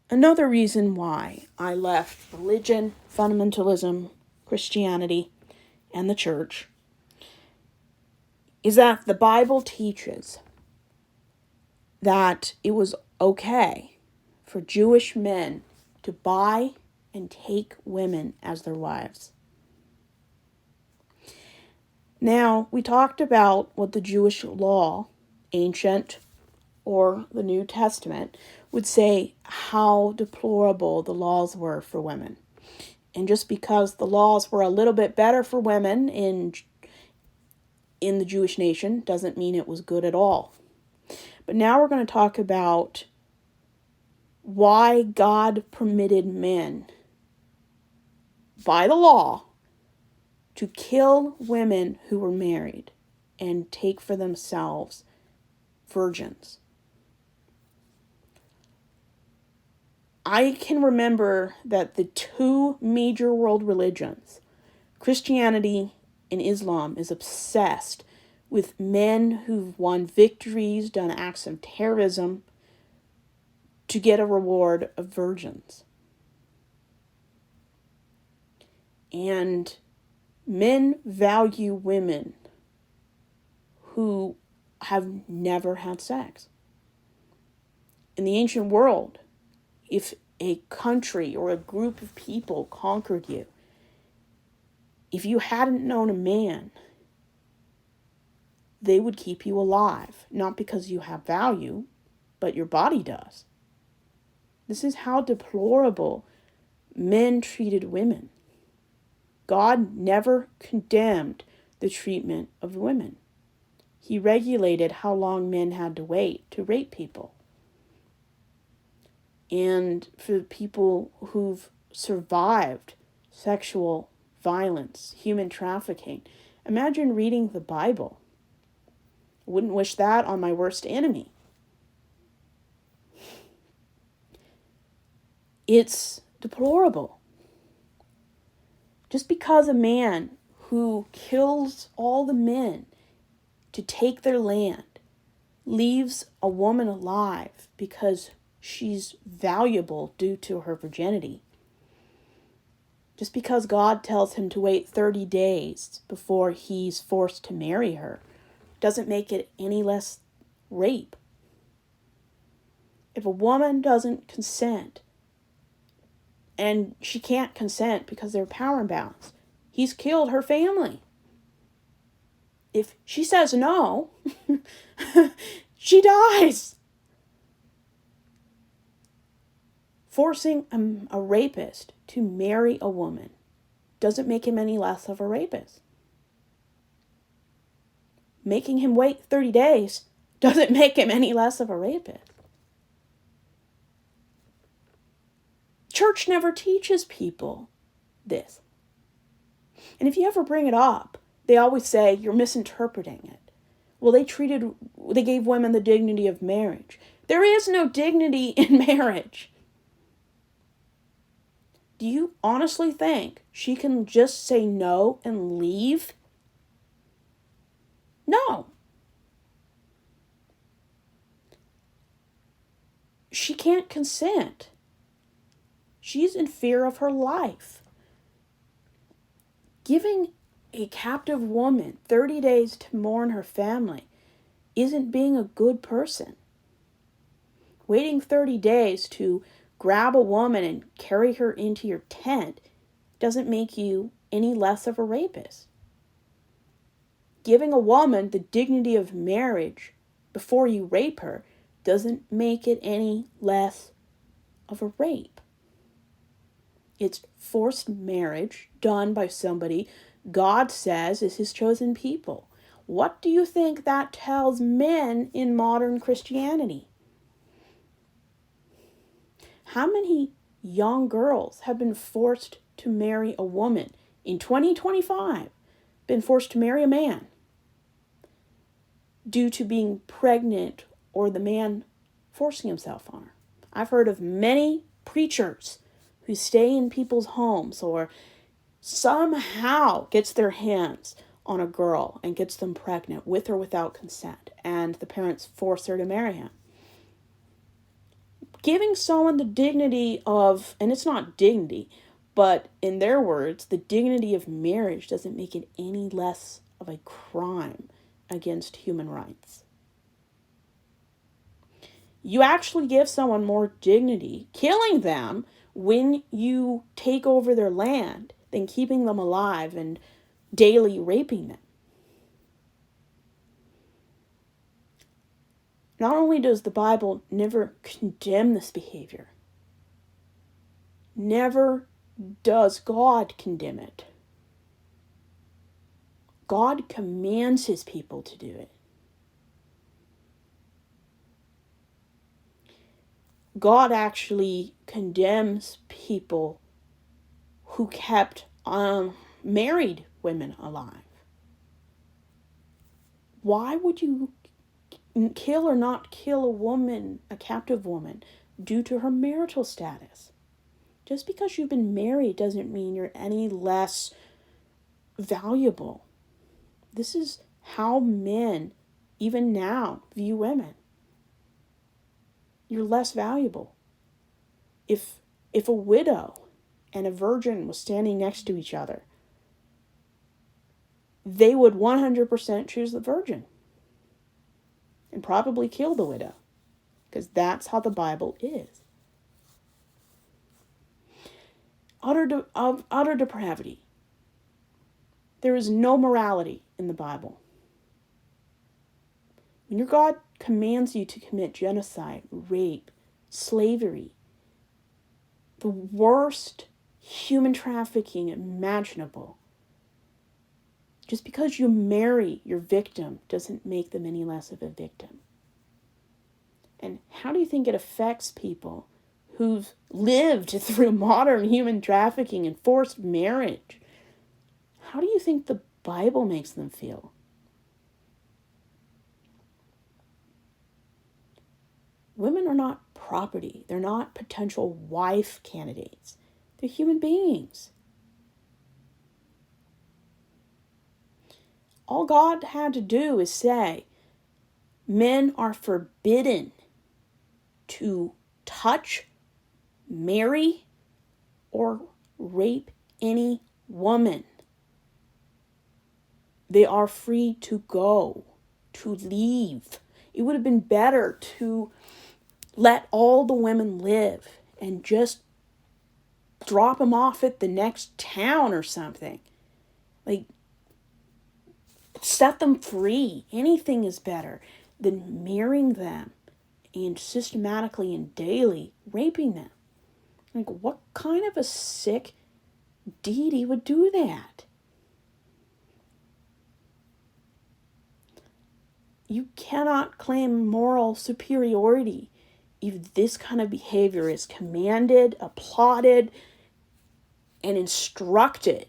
Another reason why I left religion, fundamentalism, Christianity, and the church is that the Bible teaches that it was okay for Jewish men to buy and take women as their wives. Now, we talked about what the Jewish law, ancient or the New Testament, would say how deplorable the laws were for women. And just because the laws were a little bit better for women in the Jewish nation doesn't mean it was good at all. But now we're going to talk about why God permitted men, by the law, to kill women who were married and take for themselves virgins. I can remember that the two major world religions, Christianity and Islam, is obsessed with men who've won victories, done acts of terrorism to get a reward of virgins. And men value women who have never had sex. In the ancient world, if a country or a group of people conquered you, if you hadn't known a man, they would keep you alive, not because you have value, but your body does. This is how deplorable men treated women. God never condemned the treatment of women. He regulated how long men had to wait to rape people. And for people who've survived sexual violence, human trafficking, imagine reading the Bible. I wouldn't wish that on my worst enemy. It's deplorable. Just because a man who kills all the men to take their land leaves a woman alive because she's valuable due to her virginity, just because God tells him to wait 30 days before he's forced to marry her, doesn't make it any less rape. If a woman doesn't consent, and she can't consent because they're power imbalance, he's killed her family. If she says no, she dies. Forcing a rapist to marry a woman doesn't make him any less of a rapist. Making him wait 30 days doesn't make him any less of a rapist. Church never teaches people this. And if you ever bring it up, they always say you're misinterpreting it. Well, they gave women the dignity of marriage. There is no dignity in marriage. Do you honestly think she can just say no and leave? No. She can't consent. She's in fear of her life. Giving a captive woman 30 days to mourn her family isn't being a good person. Waiting 30 days to grab a woman and carry her into your tent doesn't make you any less of a rapist. Giving a woman the dignity of marriage before you rape her doesn't make it any less of a rape. It's forced marriage done by somebody God says is his chosen people. What do you think that tells men in modern Christianity? How many young girls have been forced to marry a woman in 2025, been forced to marry a man due to being pregnant or the man forcing himself on her? I've heard of many preachers who stay in people's homes or somehow gets their hands on a girl and gets them pregnant with or without consent, and the parents force her to marry him. giving someone the dignity of, and it's not dignity, but in their words, the dignity of marriage doesn't make it any less of a crime against human rights. You actually give someone more dignity, killing them when you take over their land, than keeping them alive and daily raping them. Not only does the Bible never condemn this behavior, never does God condemn it. God commands his people to do it. God actually condemns people who kept married women alive. Why would you kill or not kill a woman, a captive woman, due to her marital status? Just because you've been married doesn't mean you're any less valuable. This is how men, even now, view women. You're less valuable. If a widow and a virgin was standing next to each other, they would 100% choose the virgin and probably kill the widow, because that's how the Bible is. Utter depravity. There is no morality in the Bible. When your God commands you to commit genocide, rape, slavery, the worst human trafficking imaginable, just because you marry your victim doesn't make them any less of a victim. And how do you think it affects people who've lived through modern human trafficking and forced marriage? How do you think the Bible makes them feel? Women are not property. They're not potential wife candidates. They're human beings. All God had to do is say, men are forbidden to touch, marry, or rape any woman. They are free to go, to leave. It would have been better to let all the women live and just drop them off at the next town or something. Like, set them free. Anything is better than marrying them and systematically and daily raping them. Like, what kind of a sick deity would do that? You cannot claim moral superiority if this kind of behavior is commanded, applauded, and instructed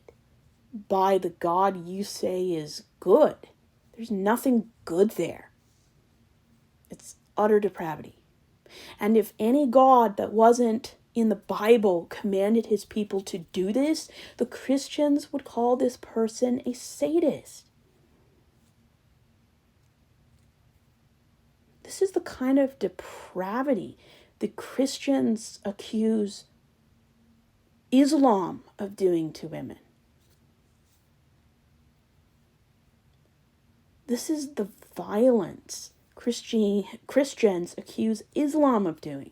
by the God you say is good. There's nothing good there. It's utter depravity. And if any God that wasn't in the Bible commanded his people to do this, the Christians would call this person a sadist. This is the kind of depravity that Christians accuse Islam of doing to women. This is the violence Christians accuse Islam of doing.